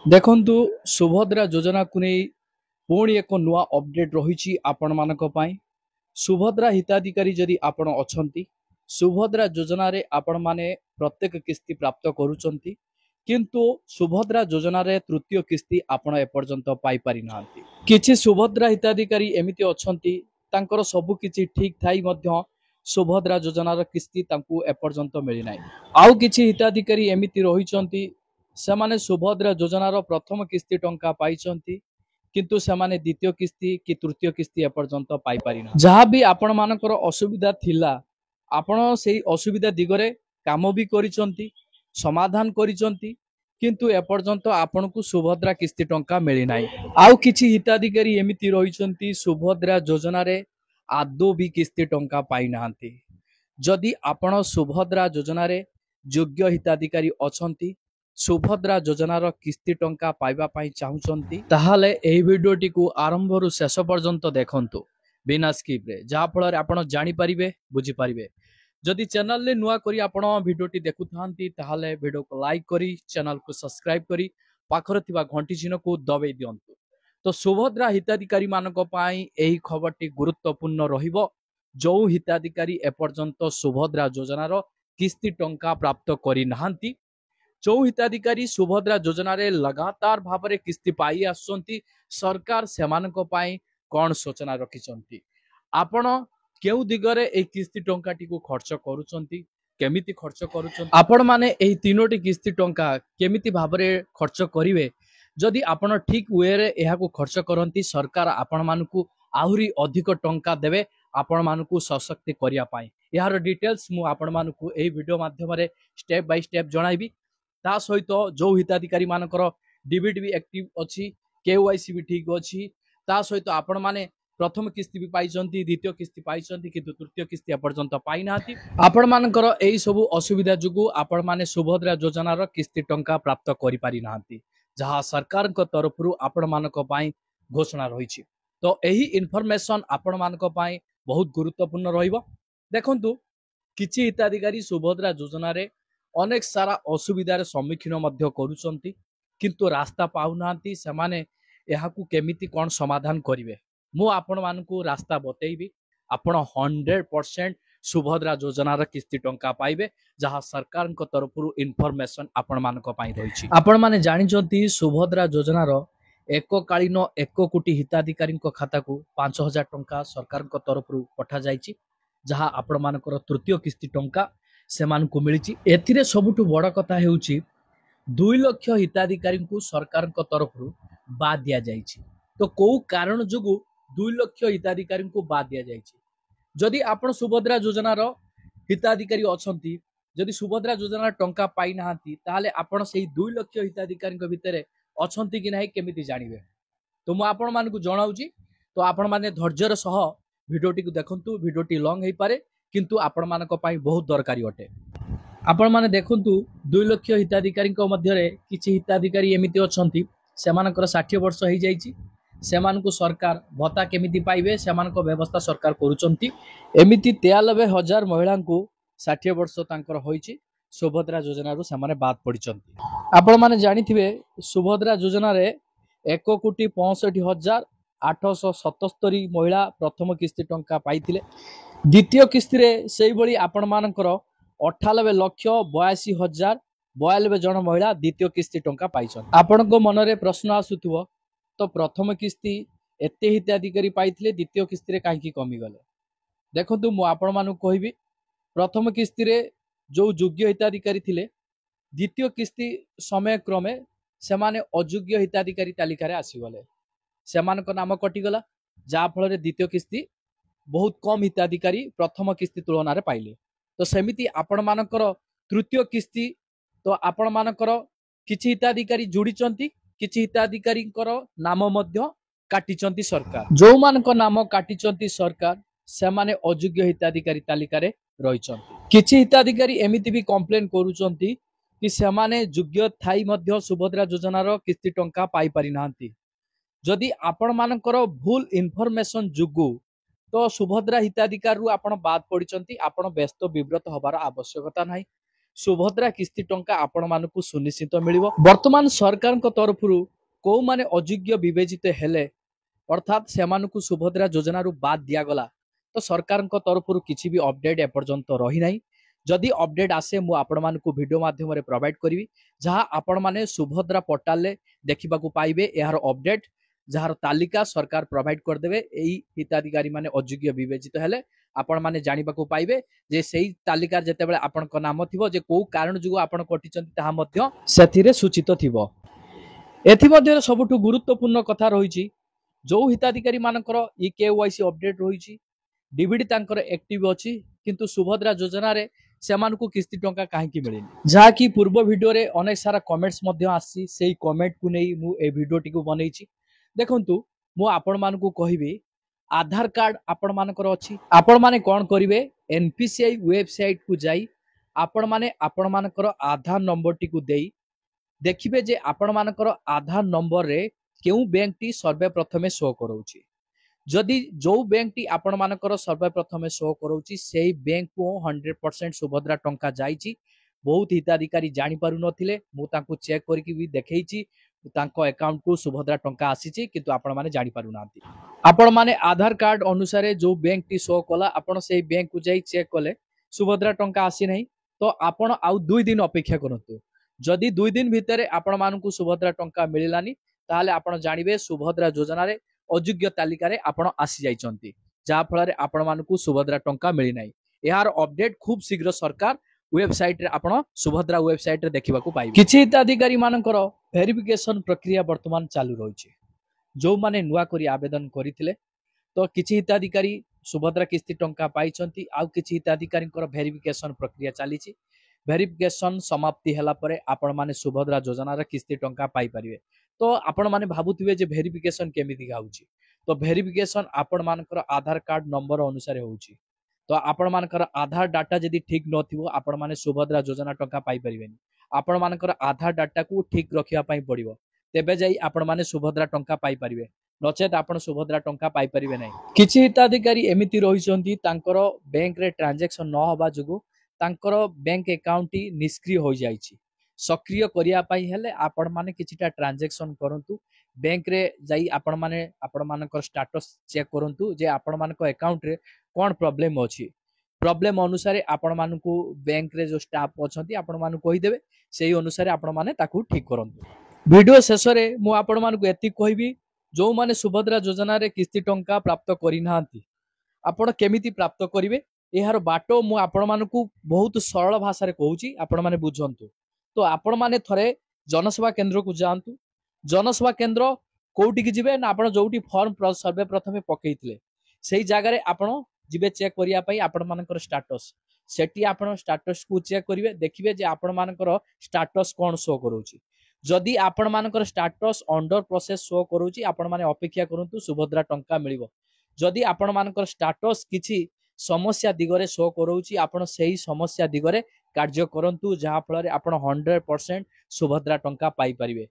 देखंतु सुभद्रा योजना को नहीं पुणी एक नुआ अपडेट रही आपण मानक पई। सुभद्रा हिताधिकारी जदि आपण अछंती सुभद्रा योजना रे आपण माने प्रत्येक किस्ती प्राप्त करूचंती किंतु सुभद्रा योजना रे तृतीय किस्ती आपण एपर्यंत पाई पारि नांती। किछि सुभद्रा हिताधिकारी एमिति अछंती तांकर सब किछि ठीक थाई मध्य सुभद्रा योजनार किस्ती तांकु एपर्यंत मिली नाही। आउ किछि हिताधिकारी एमिति रहिचंती ସେମାନେ ସୁଭଦ୍ରା ଯୋଜନାର ପ୍ରଥମ କିସ୍ତି ଟଙ୍କା ପାଇଛନ୍ତି କିନ୍ତୁ ସେମାନେ ଦ୍ୱିତୀୟ କିସ୍ତି କି ତୃତୀୟ କିସ୍ତି ଏପର୍ଯ୍ୟନ୍ତ ପାଇପାରିନାହାନ୍ତି। ଯାହା ବି ଆପଣ ମାନଙ୍କର ଅସୁବିଧା ଥିଲା ଆପଣ ସେଇ ଅସୁବିଧା ଦିଗରେ କାମ ବି କରିଛନ୍ତି, ସମାଧାନ କରିଛନ୍ତି କିନ୍ତୁ ଏପର୍ଯ୍ୟନ୍ତ ଆପଣଙ୍କୁ ସୁଭଦ୍ରା କିସ୍ତି ଟଙ୍କା ମିଳିନାହିଁ। ଆଉ କିଛି ହିତାଧିକାରୀ ଏମିତି ରହିଛନ୍ତି ସୁଭଦ୍ରା ଯୋଜନାରେ ଆଦୌ ବି କିସ୍ତି ଟଙ୍କା ପାଇନାହାନ୍ତି। ଯଦି ଆପଣ ସୁଭଦ୍ରା ଯୋଜନାରେ ଯୋଗ୍ୟ ହିତାଧିକାରୀ ଅଛନ୍ତି, सुभद्रा योजनार किस्ती टंका पाइबा पाई चाहुचंती ताहाले एही वीडियोटी को आरंभରୁ शेष पर्यंत देखंतु बिना स्किप रे, जहा फल आपण जानि परिबे बुझी परिबे। जदि चैनल ले नुआ करी आपण वीडियोटी देखुथांती ताहाले वीडियो को लाइक करी चैनल को सब्सक्राइब करी पाखर थिबा घंटी चिन्ह को दबाई दियंतु। तो सुभद्रा हिताधिकारी मानक पाई एही खबरटी गुरुत्वपूर्ण रहिबो जो हिताधिकारी एपर्यंत सुभद्रा योजनार किस्ती टंका प्राप्त करि नाहांती। जो हिताधिकारी सुभद्रा योजना रे लगातार भाव में किस्ती पाई आसुंती सरकार सेमानक पाई कौन सूचना रखिछंती, आपण केउ दिगरे ए किस्ती टंकाटी को खर्च करूछंती, केमिति खर्च करूछंती, आपण माने एही तीनोटी किस्ती टंका केमिति भाव में खर्च करिवे। जदि आपण ठीक वे रे एहा को खर्च करंती सरकार आपण मानकु आहुरी अधिक टंका देबे आपण मानकु सशक्त करिया पाई। यार डिटेल्स मु आपण मानकु एही वीडियो माध्यम रे स्टेप बाय स्टेप जणाइबी। ता सहित जो हिताधिकारी मानकर डीबीटी भी एक्टिव अच्छी, केवाईसी भी ठीक अच्छी, ता सहित आपण माने प्रथम किस्ती भी पाइछंती, द्वितीय किस्ती पाइछंती किंतु तृतीय किस्ती एपर्यंत पाई नाहांती। आपण मानकर एही सबु असुविधा जुगु आपण माने सुभद्रा योजनार किस्ती टंका प्राप्त करि पारि नाहांती, जहा सरकार को तरफरु आपण मानक पई घोषणा रहिछि। तो एही इन्फॉर्मेशन आपण मानक पई बहुत गुरुत्वपूर्ण रहिबो। देखंतु किछि हिताधिकारी सुभद्रा योजना रे अनेक सारा असुविधार सम्मुखीन मध्य करूछंती किंतु रास्ता पाउनाहांती, सेमाने एहाकू केमिति कोन समाधान करिवे मु आपण मानकू रास्ता बतेइबी। आपण 100% सुभद्रा योजनार किस्ती टंका पाइबे जहा सरकार को तरफरु इन्फॉर्मेशन आपण मानक पई रहिछि। आपण माने जानिचंती सुभद्रा योजनार एककालीन 1 कोटी हिताधिकारी खाता को 5000 टंका सरकार को तरफरु पठा जाइछि, जहा आपण मानकर तृतीय किस्ती टंका सेमानकु मिलिछि। एथिरे सबुठु बड़ कथा हेउछि 2 लाख हिताधिकारी को सरकार को तरफरु बाद दिया जाइछि। तो को कारण जुगु 2 लाख हिताधिकारी को बाद दिया जाइछि। जदि आपण सुभद्रा योजनार हिताधिकारी अछंती, जदि सुभद्रा योजनार टंका पाई नाहांती ताहाले आपण सेही 2 लाख हिताधिकारी भितरे अछंती कि नाही केमिति जानिबे। तो मु आपण मानकु जणाउछि, तो आपण माने धैर्यर सह वीडियोटी को देखंतु। वीडियोटी लॉन्ग हेइ पारे किंतु आपण मानक पाई बहुत दरकारी अटे। आपण माने देखंतु 2 लाख हिताधिकारी मध्य किछि हिताधिकारी एमिति अछंती सेमानकर 60 वर्ष हेइ जाइछि, सेमानकु सरकार भत्ता केमिति पाइबे सेमानक व्यवस्था सरकार करूचंती। एमिति 93,000 महिला को 60 वर्ष तांकर होइछि सुभद्रा योजना रु सेमाने बाद पडिचंती। आपण माने जानिथिबे सुभद्रा योजना रे 1,65,877 महिला प्रथम किस्ती टंका पाइथिले। द्वितीय किस्ती रे सेही बळी आपण मानकर 98,82,092 जन महिला द्वितीय किस्ती टंका पाइछन। आपण को मन रे प्रश्न आसुथुवो तो प्रथम किस्ती एते हिताधिकारी पाइथिले द्वितीय किस्ती रे काहे कमी गले। देखंतु मु आपण मानु कहबी प्रथम किस्ती रे जो योग्य हिताधिकारी थिले द्वितीय किस्ती समय क्रमे सेमाने अयोग्य हिताधिकारी तालिका रे आसी गले, सेमानक नाम कटि गला, जा फल रे द्वितीय किस्ती बहुत कम हिताधिकारी प्रथम किस्ती तुलन में पाइले। तो सेमिति आपण मानकर तृतीय किस्ती तो आपण मानकर किछि हिताधिकारी जोड़ीचंती, किछि हिताधिकारी नाम मध्य काटिचंती सरकार। जो मानक नाम काटिचंती सरकार सेमाने अयोग्य हिताधिकारी तालिका रे रहिचंती। किछि हिताधिकारी एमिति भी कंप्लेन करूचंती कि सेमाने योग्य थाई मध्य सुभद्रा योजनार किस्ती टंका पाई पारि नाहांती। जदि आपण मानकर भूल इन्फॉर्मेशन जुगु तो सुभद्रा हिताधिकारी आपण बाद पड़िचंती, आपण व्यस्त विव्रत हबार आवश्यकता नाही। सुभद्रा किस्ती टंका आपण मानकु सुनिश्चित मिलिबो। वर्तमान सरकार तरफरु को माने अयोग्य विवेचित हेले अर्थात सेमानकु सुभद्रा योजना रु बाद दिया गला तो सरकार तरफरु किछि भी अपडेट एपर्यंत रही नाही। जदि अपडेट आसे मु आपण मानकु वीडियो माध्यम रे प्रोवाइड करिवि जहां आपण माने सुभद्रा पोर्टल ले देखिबाकू पाइबे एहार अपडेट जहार तालिका सरकार प्रोवाइड कर देबे। एई हिताधिकारी माने अयोग्य विवेचित हेले आपण माने जानिबाकू पाइबे जे सेही तालिका जेतेबेले आपनक नाम थिबो जे को कारण जुगो आपण कटिचंती ताहा मध्य सेथिरे सूचित थिबो। एथि मध्य सबुठु गुरुत्वपूर्ण कथा रहिछि जो हिताधिकारी मानकर ई केवाईसी अपडेट रहिछि डीबीडी तांकर एक्टिव अछि किंतु सुभद्रा योजना रे सेमानकु किस्ती टंका काहेकि मिलिनि जहा कि पूर्व वीडियो रे अनेक सारा कमेंट्स मध्य आसी सेही कमेंट को नै मु ए वीडियो टिकु बनैछि। देखंतु मु आपण मानकु कहिबे आधार कार्ड आपण मानकर अछि आपण माने कोन करिवे एनपीसीआई वेबसाइट को जाई आपण माने आपण मानकर आधार नंबर टिकु देई देखिबे जे आपण मानकर आधार नंबर रे केउ बैंक टी सर्वे प्रथमे शो करोछि। जदि जो बैंक टी आपण मानकर सर्वे प्रथमे शो करोछि सेही बैंक को 100% सुभद्रा टंका जाईछि। बहुत हिताधिकारी जानि पारु नथिले मु तांको चेक करके भी देखैछि तांको अकाउंट को सुभद्रा टंका आसीछि किंतु आपण माने जानि पारु नांती। आपण माने आधार कार्ड अनुसार जो बैंक टी शो कला आपण सेही बैंक को जाई चेक कले सुभद्रा टंका आसी नहीं तो आपण आउ 2 दिन अपेक्षा करंतु। जदि 2 दिन भितरे आपण मानकु सुभद्रा टंका मिलिलानी ताहाले आपण जानिबे सुभद्रा योजना रे अयोग्य तालिका रे आपण आसी जाइचंती जहा फल रे आपण मानकु सुभद्रा टंका मिली नाही। एहार अपडेट खूब शीघ्र सरकार वेबसाइट रे आपण सुभद्रा वेबसाइट रे देखिबाकू पाइबे। किछि हिताधिकारी मानकर वेरिफिकेशन प्रक्रिया वर्तमान चालू रहिछि जो माने नुवा करी आवेदन करिथिले तो किछि हिताधिकारी सुभद्रा किस्ती टंका पाइचंती आउ किछि हिताधिकारींकर वेरिफिकेशन प्रक्रिया चलीछि। वेरिफिकेशन समाप्ति हला परे आपण माने सुभद्रा योजना रे किस्ती टंका पाई परिवे। तो आपण माने भाबुथिबे जे वेरिफिकेशन केमिति गाउछि तो वेरिफिकेशन आपण मानकर आधार कार्ड नंबर अनुसार होउछि। तो आपण मानकर आधार डाटा जदि ठीक नथिबो आपण माने सुभद्रा योजना टंका पाई परिवेनी। आपण मानकर आधार डाटा को ठीक रखिया पई पड़िबो तेबे जाई आपण माने सुभद्रा टंका पाई परिवे नचेत आपण सुभद्रा टंका पाई परिवे नै। किछि हिताधिकारी एमिति रहिसंती तांकर बैंक रे ट्रांजैक्शन न होबा जुगु तांकर बैंक अकाउंट निष्क्रिय हो जाइछि। सक्रिय करिया पाई हेले आपण माने किछिटा ट्रांजैक्शन करंतु बैंक रे जाई आपण मानकर स्टेटस चेक करंतु जे आपण मानक अकाउंट रे कोन प्रॉब्लम अछि। प्रॉब्लम अनुसार आपण मानकु बैंक रे जो स्टाफ अछंती आपण मानकु कहि देबे सेही अनुसार आपण माने ताकू ठीक करंतु। वीडियो शेष रे मु आपण मानकु एति कहबी जो माने सुभद्रा योजना रे किस्ती टंका प्राप्त करि नाहंती आपण केमिति प्राप्त करिवे एहार बाटो मु आपण मानकु बहुत सरल भाषा रे कहूची आपण माने बुझंतु। तो आपण माने थरे जनसेवा केंद्र को जांतु। जनसेवा केंद्र कोउटी की जिवे ना आपण जोउटी फॉर्म सर्वे प्रथमे पकेइतले सेही जागा रे आपण जिबे चेक करिया पई आपण मानकर स्टेटस सेठी आपण स्टेटस को चेक करिवे देखिबे जे आपण मानकर स्टेटस कोन शो करूची। जदि आपण मानकर स्टेटस अंडर प्रोसेस शो करूची आपण माने अपेक्षा करंतु सुभद्रा टंका मिलिबो। जदि आपण मानकर स्टेटस किछि समस्या दिगरे शो करूची आपण सेही समस्या दिगरे कार्य करंतु जहा फल रे आपण 100% सुभद्रा टंका पाई परिवे।